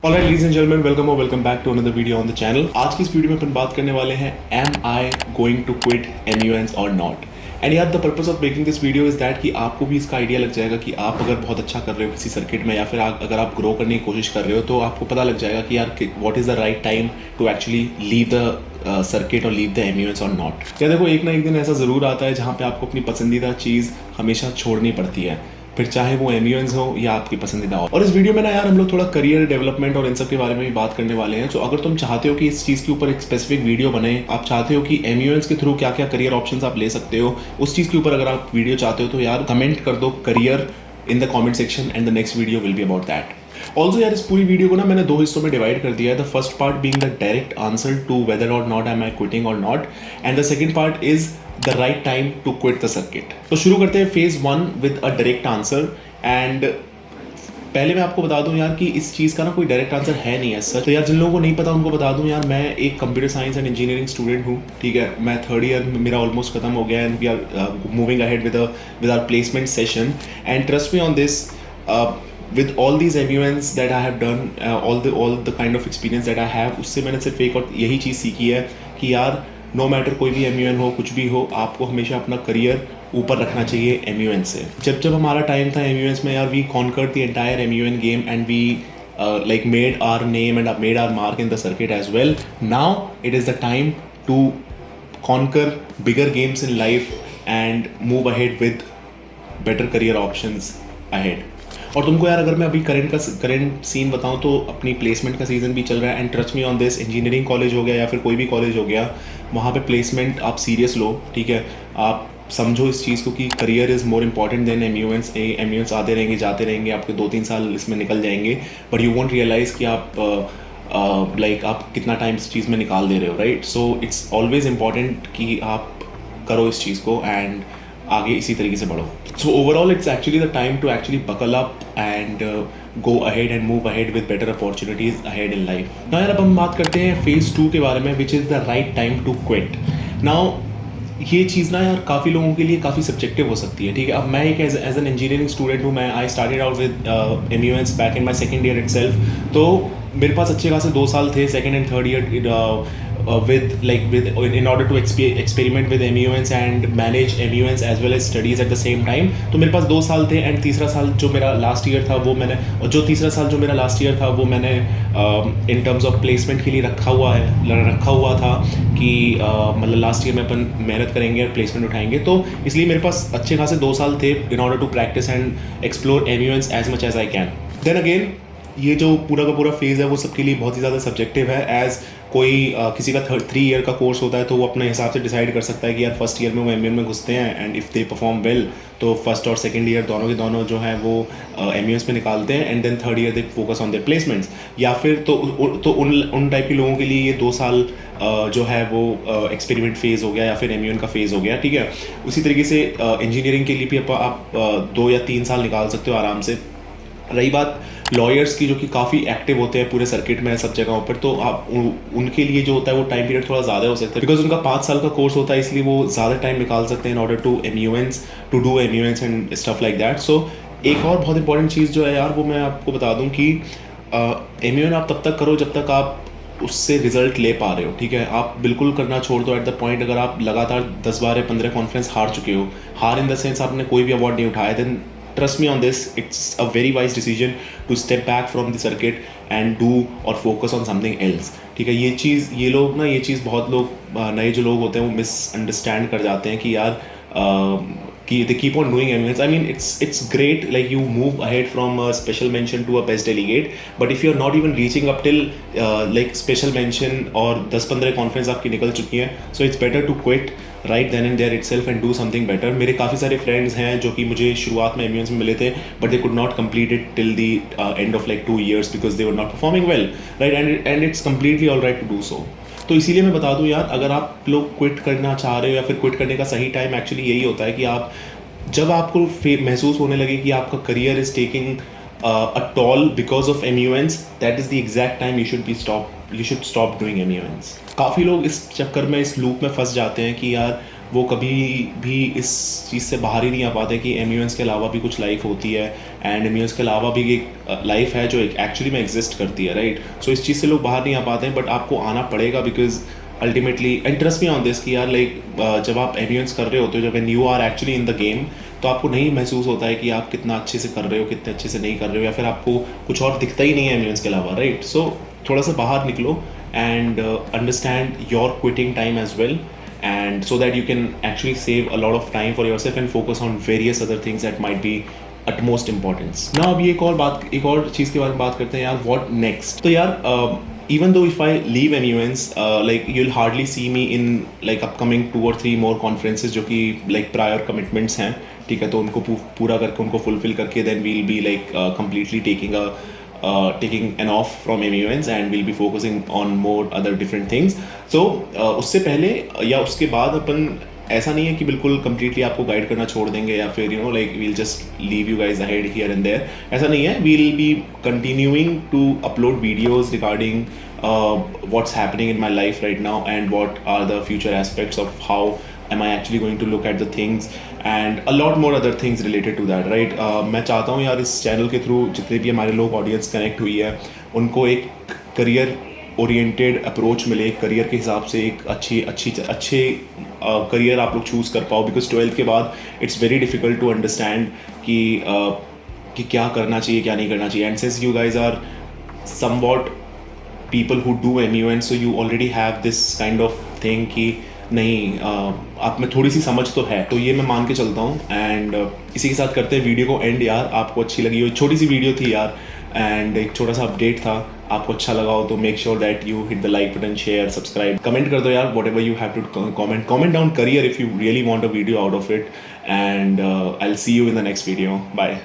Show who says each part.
Speaker 1: Alright, ladies and gentlemen, welcome or welcome back to another video on the channel. आज की इस video में अपन बात करने वाले हैं Am I going to quit MUNs or not? And यार the purpose of making this video is that कि आपको भी इसका आइडिया लग जाएगा कि आप अगर बहुत अच्छा कर रहे हो किसी सर्किट में या फिर अगर आप ग्रो करने की कोशिश कर रहे हो तो आपको पता लग जाएगा कि यार what is the right time to actually leave the circuit और लीव द MUNs और नॉट। या देखो, एक ना एक दिन ऐसा ज़रूर आता है जहाँ पे आपको अपनी पसंदीदा चीज़ हमेशा छोड़नी पड़ती है, फिर चाहे वो MUNs हो या आपकी पसंदीदा हो। और इस वीडियो में ना यार हम लोग थोड़ा करियर डेवलपमेंट और इन सब के बारे में भी बात करने वाले हैं। तो अगर तुम चाहते हो कि इस चीज़ के ऊपर एक स्पेसिफिक वीडियो बने, आप चाहते हो कि MUNs के थ्रू क्या क्या करियर ऑप्शंस आप ले सकते हो, उस चीज़ के ऊपर अगर आप वीडियो चाहते हो तो यार कमेंट कर दो career in the comment section and the next video will be about that. Also यार इस पूरी वीडियो को ना मैंने दो हिस्सों में डिवाइड कर दिया है। The first part being the direct answer to whether और नॉट एम आई क्विटिंग और not, and the second part is the right time to quit the circuit. तो शुरू करते हैं phase 1 with a direct answer. And पहले मैं आपको बता दूं यार कि इस चीज़ का ना कोई डायरेक्ट आंसर है नहीं है सर। तो यार जिन लोगों को नहीं पता उनको बता दूं यार, मैं एक computer science and engineering student हूँ, ठीक है। मैं थर्ड ईयर मेरा ऑलमोस्ट खत्म हो गया and we are moving ahead with our placement session. And trust me on this, with all these MUNs that I have done, all the kind of experience that I have, उससे मैंने सिर्फ एक और यही चीज़ सीखी है कि यार नो मैटर कोई भी MUN हो, कुछ भी हो, आपको हमेशा अपना करियर ऊपर रखना चाहिए MUN से। जब हमारा टाइम था MUNs में यार, we conquered the entire MUN game and we like made our name and made our mark in the circuit as well. Now it is the time to conquer bigger games in life and move ahead with better career options ahead. और तुमको यार अगर मैं अभी current scene बताऊं तो अपनी placement का सीज़न भी चल रहा है and trust me on this, engineering college हो गया या फिर कोई भी कॉलेज हो गया, वहाँ पे प्लेसमेंट आप सीरियस लो, ठीक है। आप समझो इस चीज़ को कि career is more important than MUNs आते रहेंगे जाते रहेंगे, आपके 2-3 साल इसमें निकल जाएंगे, बट यू वोंट रियलाइज़ कि आप आप कितना टाइम इस चीज़ में निकाल दे रहे हो, right. So it's always important कि आप करो इस चीज़ को एंड आगे इसी तरीके से बढ़ो। So overall it's actually the time to actually buckle up and go ahead and move ahead with better opportunities ahead in life. Now यार अब हम बात करते हैं फेज 2 के बारे में, which is the right time to quit. Now ये चीज़ ना यार काफ़ी लोगों के लिए काफ़ी सब्जेक्टिव हो सकती है, ठीक है। अब मैं एक एज एन इंजीनियरिंग स्टूडेंट हूँ, मैं I started out with MUNs back in my second year itself. तो मेरे पास अच्छे खासे 2 साल थे second and third year in order to experiment with MUNs and manage MUNs as well as studies at the same time। तो मेरे पास 2 साल थे एंड तीसरा साल जो मेरा लास्ट ईयर था वो मैंने इन टर्म्स ऑफ प्लेसमेंट के लिए रखा हुआ था कि मतलब लास्ट ईयर में अपन मेहनत करेंगे और प्लेसमेंट उठाएंगे। तो इसलिए मेरे पास अच्छे खासे 2 साल थे in order to practise and explore MUNs as much as I can. Then again ये जो पूरा का पूरा फेज़ है वो सबके लिए बहुत ही ज़्यादा सब्जेक्टिव है। एज कोई किसी का 3 ईयर का कोर्स होता है तो वो अपने हिसाब से डिसाइड कर सकता है कि यार फर्स्ट ईयर में वो MUN में घुसते हैं and if they perform well तो फर्स्ट और सेकंड ईयर दोनों के दोनों जो है वो MUNs में निकालते हैं and then third year they focus on their placements. या फिर तो उन टाइप के लोगों के लिए ये 2 साल जो है वो एक्सपेरिमेंट फेज़ हो गया या फिर MUN का फेज़ हो गया, ठीक है। उसी तरीके से इंजीनियरिंग के लिए भी आप 2 या 3 साल निकाल सकते हो आराम से। रही बात लॉयर्स की जो कि काफ़ी एक्टिव होते हैं पूरे सर्किट में सब जगहों पर, तो आप उनके लिए जो होता है वो टाइम पीरियड थोड़ा ज़्यादा हो सकता है बिकॉज उनका 5 साल का कोर्स होता है, इसलिए वो ज़्यादा टाइम निकाल सकते हैं in order to do MUNs and stuff like that. So एक और बहुत इंपॉर्टेंट चीज़ जो है यार वो मैं आपको बता दूं कि MUN आप तब तक करो जब तक आप उससे रिजल्ट ले पा रहे हो, ठीक है। आप बिल्कुल करना छोड़ दो एट द पॉइंट अगर आप लगातार 10 बार 15 कॉन्फ्रेंस हार चुके हो, हार इन द सेंस आपने कोई भी अवार्ड नहीं उठाया, then trust me on this, it's a very wise decision to step back from the circuit and do or focus on something else, ठीक है। ये चीज़ बहुत लोग नए जो लोग होते हैं वो मिसअंडरस्टैंड कर जाते हैं कि यार कि they keep on doing MUNs. I mean it's great, like you move ahead from a special mention to a best delegate, but if you're not even reaching up till like special mention और 10-15 conference आपकी निकल चुकी हैं, so it's better to quit right then and there itself and do something better। मेरे काफ़ी सारे friends हैं जो कि मुझे शुरुआत में MUNs में मिले थे but they could not complete it till the end of like 2 years because they were not performing well, right, and it's completely all right to do so। तो इसीलिए मैं बता दूं यार, अगर आप लोग क्विट करना चाह रहे हो या फिर क्विट करने का सही टाइम एक्चुअली यही होता है कि आप जब आपको महसूस होने लगे कि आपका career is taking a tall because of MUNs, that is the exact time you should stop doing MUNs। काफ़ी लोग इस चक्कर में इस लूप में फंस जाते हैं कि यार वो कभी भी इस चीज़ से बाहर ही नहीं आ पाते कि एम के अलावा भी कुछ लाइफ होती है, एंड एम के अलावा भी एक लाइफ है जो एक एक्चुअली में एग्जिस्ट करती है, राइट। सो इस चीज़ से लोग बाहर नहीं आ पाते हैं, बट आपको आना पड़ेगा, because ultimately interest me on this कि यार लाइक जब आप एम कर रहे होते हो, जब when you are actually in the game, तो आपको नहीं महसूस होता है कि आप कितना अच्छे से कर रहे हो, कितने अच्छे से नहीं कर रहे हो, या फिर आपको कुछ और दिखता ही नहीं है एम के अलावा, राइट। सो थोड़ा सा बाहर निकलो and understand your quitting time as well, and so that you can actually save a lot of time for yourself and focus on various other things that might be utmost importance. Now अभी एक और चीज़ के बारे में बात करते हैं यार, what next। तो यार even though if I leave MUNs, like you'll hardly see me in like upcoming 2 or 3 more conferences जो कि like prior commitments हैं, ठीक है। तो उनको पूरा करके, उनको fulfill करके then we'll be like completely taking an off from MUNs and we'll be focusing on more other different things. So उससे पहले या उसके बाद अपन ऐसा नहीं है कि बिल्कुल completely आपको गाइड करना छोड़ देंगे, या फिर you know like we'll just leave you guys ahead here and there, ऐसा नहीं है। We'll be continuing to upload videos regarding what's happening in my life right now and what are the future aspects of how am I actually going to look at the things and a lot more other things related to that, right। मैं चाहता हूँ यार इस channel के through जितने भी हमारे लोग ऑडियंस कनेक्ट हुई है उनको एक करियर ओरिएंटेड अप्रोच मिले, एक करियर के हिसाब से एक अच्छे करियर आप लोग चूज़ कर पाओ, बिकॉज 12th के बाद it's very difficult to understand कि क्या करना चाहिए, क्या नहीं करना चाहिए। And since you guys are somewhat people who do MUN, so you already have this kind of thing कि नहीं आप में थोड़ी सी समझ तो है, तो ये मैं मान के चलता हूँ। एंड इसी के साथ करते हैं वीडियो को एंड। यार आपको अच्छी लगी हो, छोटी सी वीडियो थी यार, एंड एक छोटा सा अपडेट था, आपको अच्छा लगा हो तो make sure that you hit the like button, share, subscribe, comment कर दो यार, whatever you have to comment down career if you really want a video out of it, and I will see you in the next video. Bye.